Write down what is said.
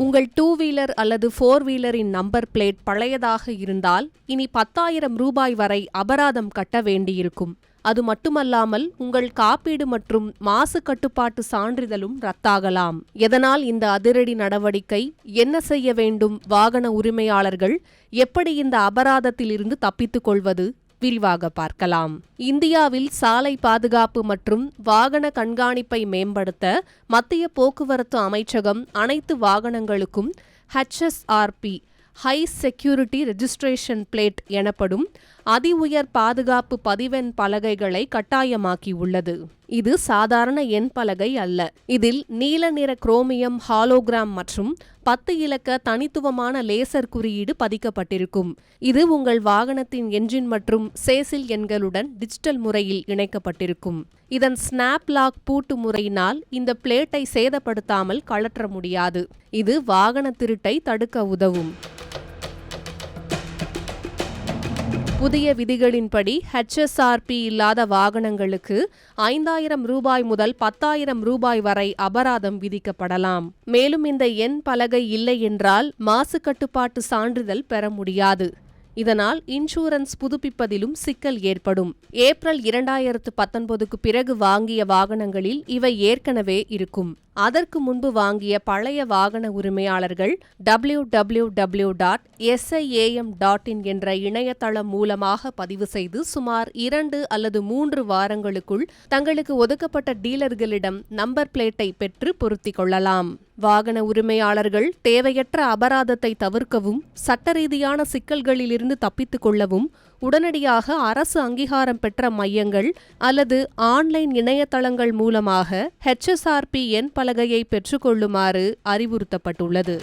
உங்கள் 2 வீலர் அல்லது 4 வீலரின் number plate பழையதாக இருந்தால் இனி 10,000 ரூபாய் வரை அபராதம் கட்ட வேண்டியிருக்கும். அது மட்டுமல்லாமல் உங்கள் காப்பீடு மற்றும் மாசு கட்டுப்பாட்டு சான்றிதழும் ரத்தாகலாம். எதனால் இந்த அதிரடி நடவடிக்கை? என்ன செய்ய வேண்டும்? வாகன உரிமையாளர்கள் எப்படி இந்த அபராதத்திலிருந்து தப்பித்துக் கொள்வது? விரிவாக பார்க்கலாம். இந்தியாவில் சாலை பாதுகாப்பு மற்றும் வாகன கண்காணிப்பை மேம்படுத்த மத்திய போக்குவரத்து அமைச்சகம் அனைத்து வாகனங்களுக்கும் HSRP high security registration plate எனப்படும் அதி உயர் பாதுகாப்பு பதிவெண் பலகைகளை கட்டாயமாக்கியுள்ளது. இது சாதாரண எண் பலகை அல்ல. இதில் நீல நிற குரோமியம் ஹாலோகிராம் மற்றும் 10 இலக்க தனித்துவமான லேசர் குறியீடு பதிக்கப்பட்டிருக்கும். இது உங்கள் வாகனத்தின் என்ஜின் மற்றும் சேசில் எண்களுடன் டிஜிட்டல் முறையில் இணைக்கப்பட்டிருக்கும். இதன் ஸ்னாப் லாக் பூட்டு முறையினால் இந்த பிளேட்டை சேதப்படுத்தாமல் கழற்ற முடியாது. இது வாகன திருட்டை தடுக்க உதவும். புதிய விதிகளின்படி HSRP இல்லாத வாகனங்களுக்கு 5,000 ரூபாய் முதல் 10,000 ரூபாய் வரை அபராதம் விதிக்கப்படலாம். மேலும் இந்த எண் பலகை இல்லை என்றால் மாசு கட்டுப்பாட்டு சான்றிதழ் பெற முடியாது. இதனால் இன்சூரன்ஸ் புதுப்பிப்பதிலும் சிக்கல் ஏற்படும். ஏப்ரல் 2019க்கு பிறகு வாங்கிய வாகனங்களில் இவை ஏற்கனவே இருக்கும். அதற்கு முன்பு வாங்கிய பழைய வாகன உரிமையாளர்கள் www.siam.in என்ற இணையதளம் மூலமாக பதிவு செய்து சுமார் 2 அல்லது 3 வாரங்களுக்குள் தங்களுக்கு ஒதுக்கப்பட்ட டீலர்களிடம் நம்பர் பிளேட்டை பெற்று பொருத்திக் கொள்ளலாம். வாகன உரிமையாளர்கள் தேவையற்ற அபராதத்தை தவிர்க்கவும் சட்ட ரீதியான சிக்கல்களிலிருந்து தப்பித்துக் கொள்ளவும் உடனடியாக அரசு அங்கீகாரம் பெற்ற மையங்கள் அல்லது ஆன்லைன் இணையதளங்கள் மூலமாக HSRP எண் பலகையை பெற்றுக்கொள்ளுமாறு அறிவுறுத்தப்பட்டுள்ளது.